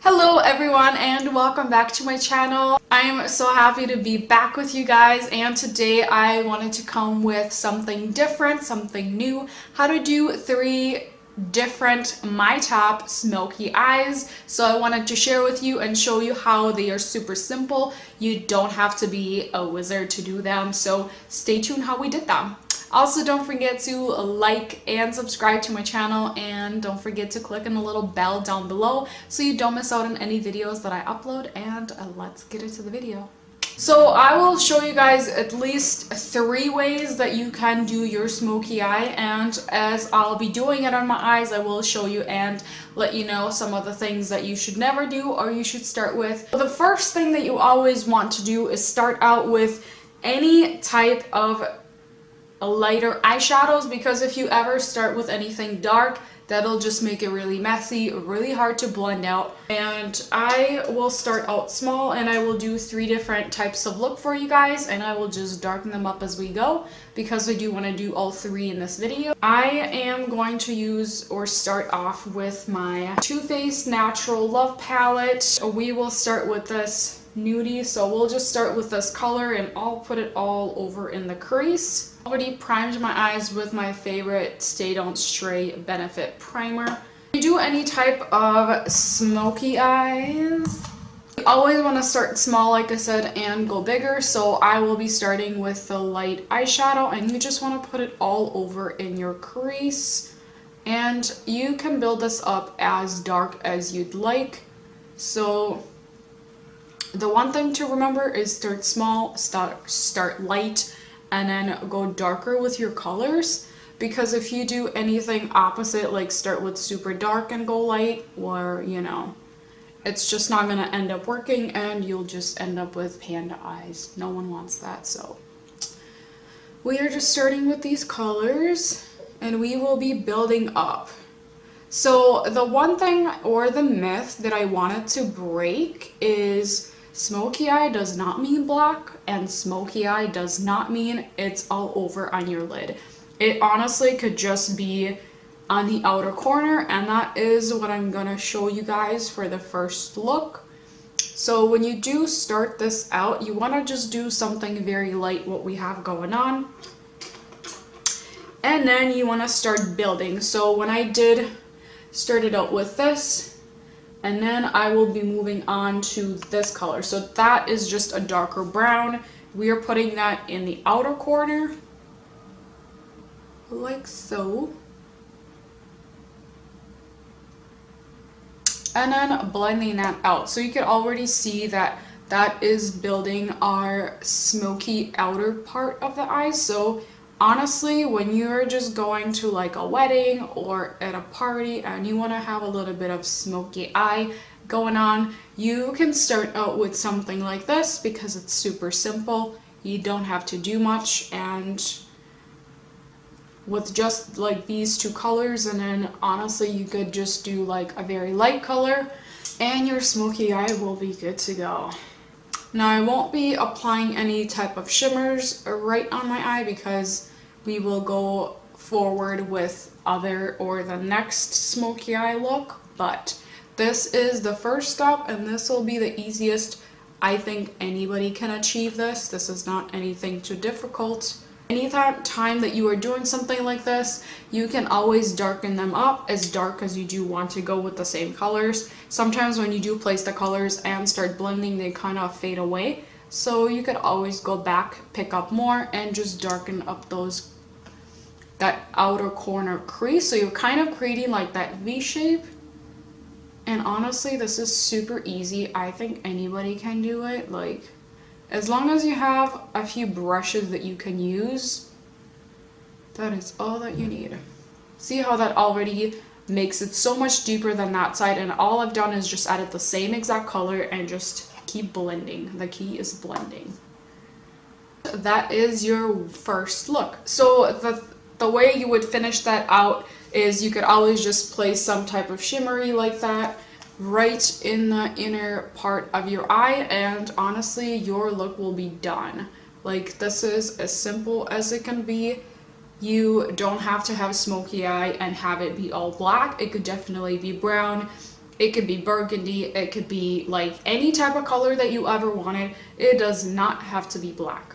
Hello everyone and welcome back to my channel. I'm so happy to be back with you guys, and today I wanted to come with something different, something new, how to do 3 different my top smoky eyes. So I wanted to share with you and show you how they are super simple. You don't have to be a wizard to do them, so stay tuned how we did them. Also, don't forget to like and subscribe to my channel, and don't forget to click on the little bell down below so you don't miss out on any videos that I upload. And let's get into the video. So I will show you guys at least 3 ways that you can do your smoky eye, and as I'll be doing it on my eyes, I will show you and let you know some of the things that you should never do or you should start with. The first thing that you always want to do is start out with any type of lighter eyeshadows, because if you ever start with anything dark, that'll just make it really messy, really hard to blend out. And I will start out small, and I will do 3 different types of look for you guys, and I will just darken them up as we go because I do want to do all 3 in this video. I am going to use or start off with my Too Faced Natural Love Palette. We will start with this nudie, so we'll just start with this color and I'll put it all over in the crease. Already primed my eyes with my favorite Stay Don't Stray Benefit Primer. If you do any type of smoky eyes, you always want to start small, like I said, and go bigger. So I will be starting with the light eyeshadow, and you just want to put it all over in your crease. And you can build this up as dark as you'd like. So the one thing to remember is start small, start light, and then go darker with your colors. Because if you do anything opposite, like start with super dark and go light, or it's just not gonna end up working, and you'll just end up with panda eyes. No one wants that. So we are just starting with these colors and we will be building up. So the one thing or the myth that I wanted to break is smoky eye does not mean black, and smoky eye does not mean it's all over on your lid. It honestly could just be on the outer corner, and that is what I'm gonna show you guys for the first look. So when you do start this out, you want to just do something very light, what we have going on, and then you want to start building. So when I did start it out with this, and then I will be moving on to this color. So that is just a darker brown. We are putting that in the outer corner, like so. And then blending that out. So you can already see that that is building our smoky outer part of the eye. So honestly, when you're just going to like a wedding or at a party and you want to have a little bit of smoky eye going on, you can start out with something like this because it's super simple. You don't have to do much, and with just like these 2 colors, and then honestly you could just do like a very light color and your smoky eye will be good to go. Now I won't be applying any type of shimmers right on my eye because we will go forward with the next smoky eye look, but this is the first step and this will be the easiest. I think anybody can achieve this. This is not anything too difficult. Anytime that you are doing something like this, you can always darken them up as dark as you do want to go with the same colors. Sometimes when you do place the colors and start blending, they kind of fade away. So you could always go back, pick up more, and just darken up that outer corner crease. So you're kind of creating like that V shape. And honestly, this is super easy. I think anybody can do it. Like, as long as you have a few brushes that you can use, that is all that you need. See how that already makes it so much deeper than that side, and all I've done is just added the same exact color and just keep blending. The key is blending. That is your first look. So the way you would finish that out is you could always just place some type of shimmery like that right in the inner part of your eye, and honestly your look will be done. Like, this is as simple as it can be. You don't have to have smoky eye and have it be all black. It could definitely be brown. It could be burgundy. It could be like any type of color that you ever wanted. It does not have to be black.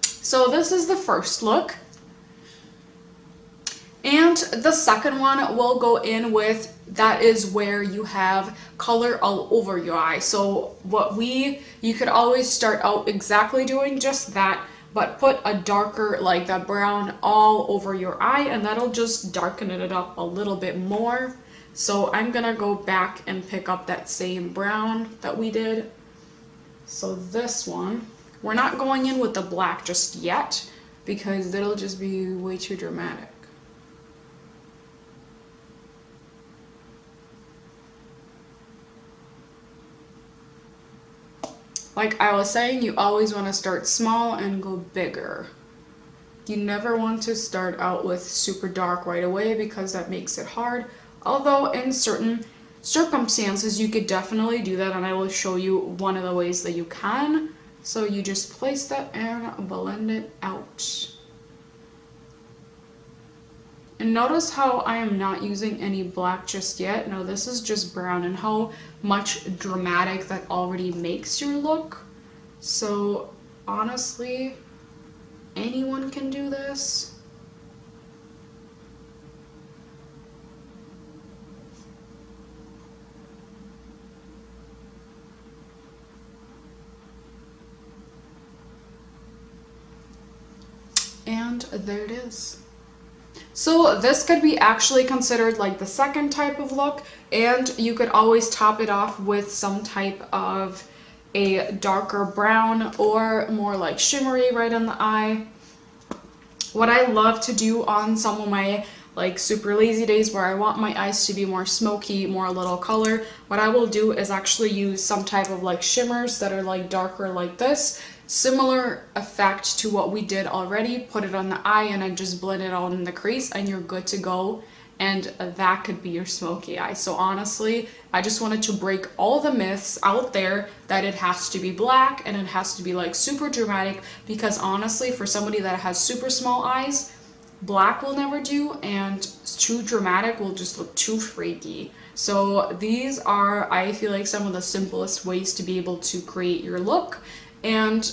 So this is the first look. And the second one will go in with, that is where you have color all over your eye. So you could always start out exactly doing just that, but put a darker, like that brown all over your eye, and that'll just darken it up a little bit more. So I'm gonna go back and pick up that same brown that we did. So this one, we're not going in with the black just yet because it'll just be way too dramatic. Like I was saying, you always want to start small and go bigger. You never want to start out with super dark right away because that makes it hard. Although in certain circumstances you could definitely do that, and I will show you one of the ways that you can. So you just place that and blend it out. And notice how I am not using any black just yet. No, this is just brown, and how much dramatic that already makes your look. So honestly, anyone can do this. And there it is. So this could be actually considered like the second type of look, and you could always top it off with some type of a darker brown or more like shimmery right in the eye. What I love to do on some of my like super lazy days where I want my eyes to be more smoky, more a little color, what I will do is actually use some type of like shimmers that are like darker like this. Similar effect to what we did already, put it on the eye and I just blend it out in the crease and you're good to go. And that could be your smoky eye. So honestly, I just wanted to break all the myths out there that it has to be black and it has to be like super dramatic, because honestly, for somebody that has super small eyes, black will never do, and too dramatic will just look too freaky. So these are, I feel like, some of the simplest ways to be able to create your look. And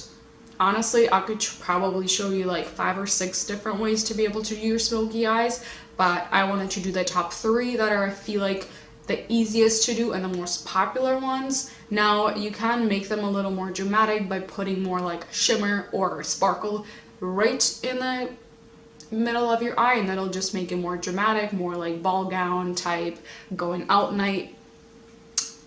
honestly, I could probably show you like 5 or 6 different ways to be able to do your smoky eyes, but I wanted to do the top 3 that are, I feel like, the easiest to do and the most popular ones. Now you can make them a little more dramatic by putting more like shimmer or sparkle right in the middle of your eye, and that'll just make it more dramatic, more like ball gown type, going out night.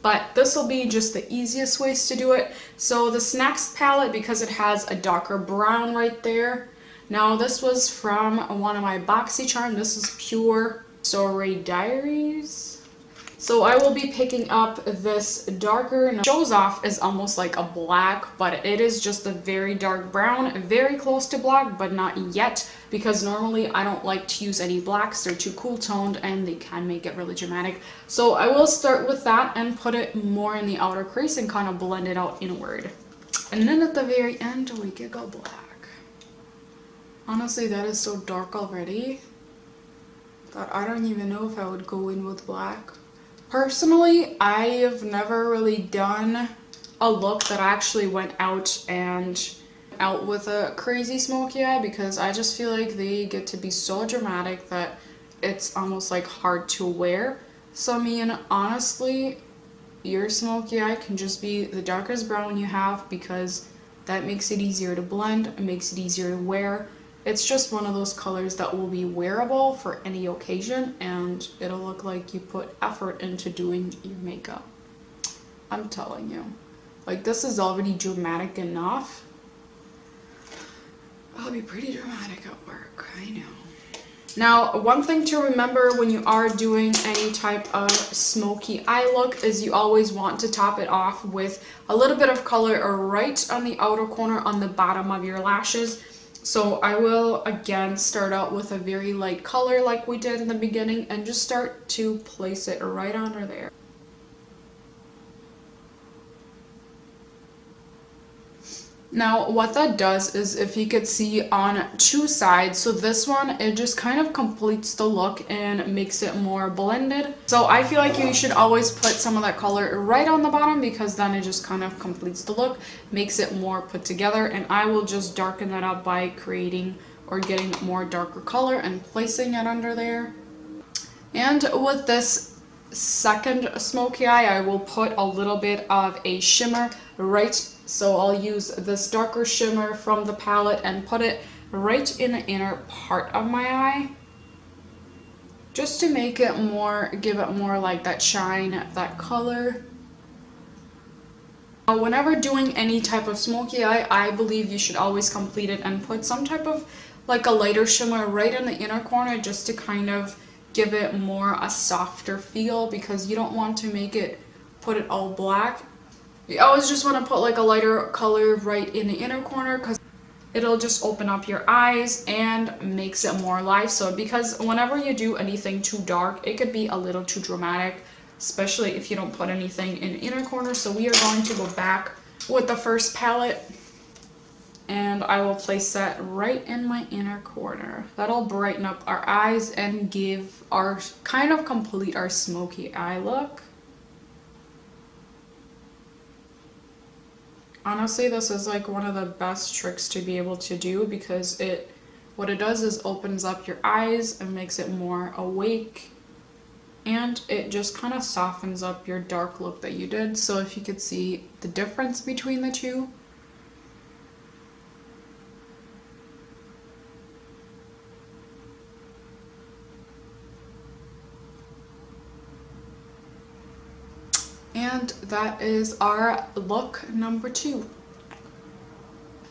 But this will be just the easiest ways to do it. So this next palette, because it has a darker brown right there. Now this was from one of my BoxyCharm. This is Pure Story Diaries. So I will be picking up this darker, and it shows off as almost like a black, but it is just a very dark brown, very close to black, but not yet, because normally I don't like to use any blacks. They're too cool toned and they can make it really dramatic. So I will start with that and put it more in the outer crease and kind of blend it out inward. And then at the very end, we could go black. Honestly, that is so dark already that I don't even know if I would go in with black. Personally, I have never really done a look that actually went out with a crazy smoky eye, because I just feel like they get to be so dramatic that it's almost like hard to wear. So I mean, honestly, your smoky eye can just be the darkest brown you have, because that makes it easier to blend, it makes it easier to wear. It's just one of those colors that will be wearable for any occasion, and it'll look like you put effort into doing your makeup. I'm telling you. Like, this is already dramatic enough. I'll be pretty dramatic at work, I know. Now, one thing to remember when you are doing any type of smoky eye look is you always want to top it off with a little bit of color right on the outer corner on the bottom of your lashes. So I will again start out with a very light color like we did in the beginning and just start to place it right under there. Now what that does is, if you could see on two sides, so this one, it just kind of completes the look and makes it more blended. So I feel like you should always put some of that color right on the bottom, because then it just kind of completes the look, makes it more put together. And I will just darken that up by creating or getting more darker color and placing it under there. And with this second smoky eye, I will put a little bit of a shimmer right. So I'll use this darker shimmer from the palette and put it right in the inner part of my eye, just to make it more, give it more like that shine, that color. Now, whenever doing any type of smoky eye, I believe you should always complete it and put some type of like a lighter shimmer right in the inner corner, just to kind of give it more a softer feel, because you don't want to make it, put it all black. You always just want to put like a lighter color right in the inner corner, because it'll just open up your eyes and makes it more alive. So because whenever you do anything too dark, it could be a little too dramatic, especially if you don't put anything in the inner corner. So we are going to go back with the first palette, and I will place that right in my inner corner. That'll brighten up our eyes and give our, kind of complete our smoky eye look. Honestly, this is like one of the best tricks to be able to do, because what it does is opens up your eyes and makes it more awake, and it just kind of softens up your dark look that you did. So if you could see the difference between the two. And that is our look number 2.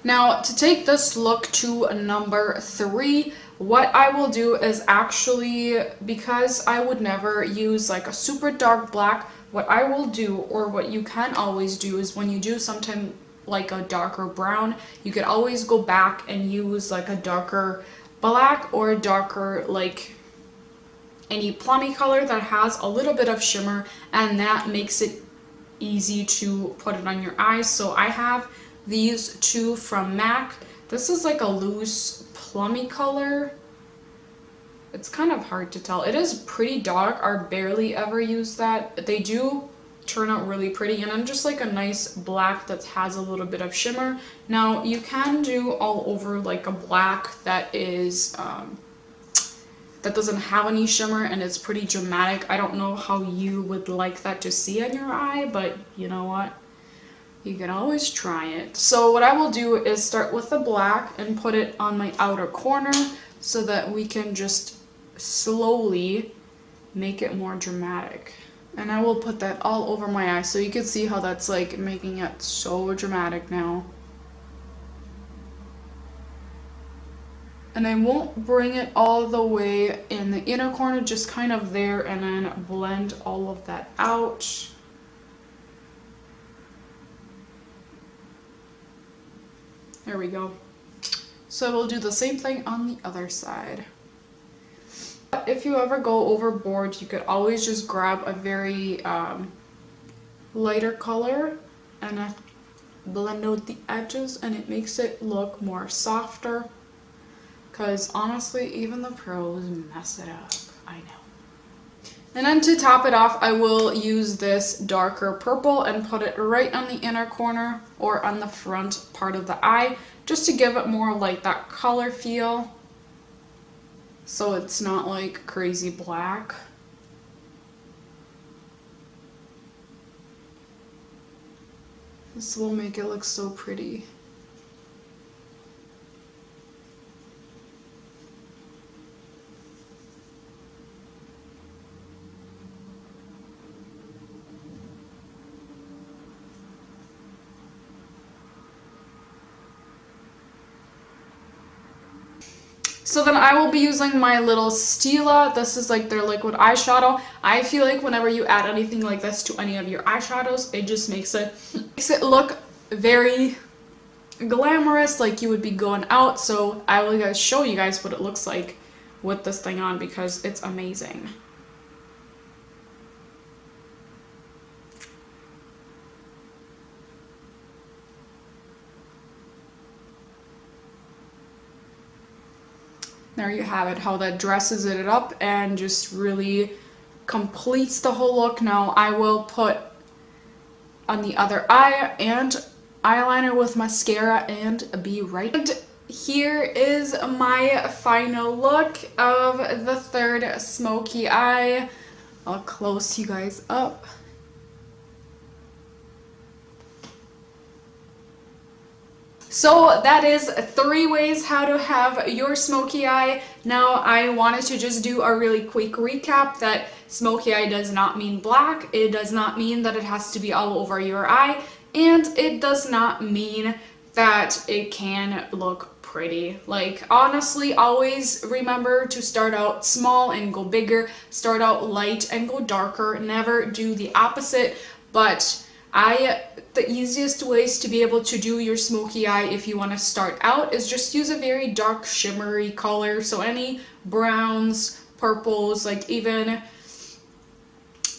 Now, to take this look to number 3, what I will do is actually, because I would never use like a super dark black, what I will do, or what you can always do, is when you do something like a darker brown, you could always go back and use like a darker black, or a darker, like any plummy color that has a little bit of shimmer, and that makes it easy to put it on your eyes. So I have these two from MAC. This is like a loose plummy color. It's kind of hard to tell. It is pretty dark. I barely ever use that. They do turn out really pretty, and I'm just like a nice black that has a little bit of shimmer. Now you can do all over like a black that is that doesn't have any shimmer and it's pretty dramatic. I don't know how you would like that to see on your eye, but you know what? You can always try it. So what I will do is start with the black and put it on my outer corner, so that we can just slowly make it more dramatic. And I will put that all over my eye, so you can see how that's like making it so dramatic now. And I won't bring it all the way in the inner corner, just kind of there, and then blend all of that out. There we go. So we'll do the same thing on the other side. If you ever go overboard, you could always just grab a very lighter color and blend out the edges, and it makes it look more softer. Because honestly, even the pros mess it up. I know. And then to top it off, I will use this darker purple and put it right on the inner corner, or on the front part of the eye, just to give it more like that color feel, so it's not like crazy black. This will make it look so pretty. So then I will be using my little Stila. This is like their liquid eyeshadow. I feel like whenever you add anything like this to any of your eyeshadows, it just makes it look very glamorous, like you would be going out. So I will show you guys what it looks like with this thing on, because it's amazing. there you have it, how that dresses it up and just really completes the whole look. Now I will put on the other eye and eyeliner with mascara and be right. And here is my final look of the third smoky eye. I'll close you guys up. So that is 3 ways how to have your smoky eye. Now I wanted to just do a really quick recap that smoky eye does not mean black. It does not mean that it has to be all over your eye. And it does not mean that it can look pretty. Like, honestly, always remember to start out small and go bigger. Start out light and go darker. Never do the opposite. But the easiest ways to be able to do your smoky eye if you want to start out is just use a very dark shimmery color. So any browns, purples, like even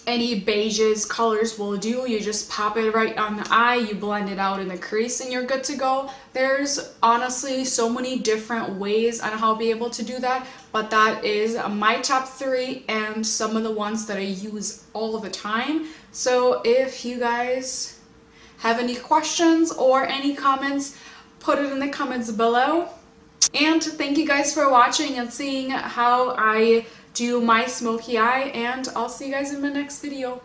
any beiges colors will do. You just pop it right on the eye, you blend it out in the crease, and you're good to go. There's honestly so many different ways on how to be able to do that, but that is my top 3 and some of the ones that I use all the time. So if you guys have any questions or any comments, put it in the comments below. And thank you guys for watching and seeing how I do my smoky eye, and I'll see you guys in my next video.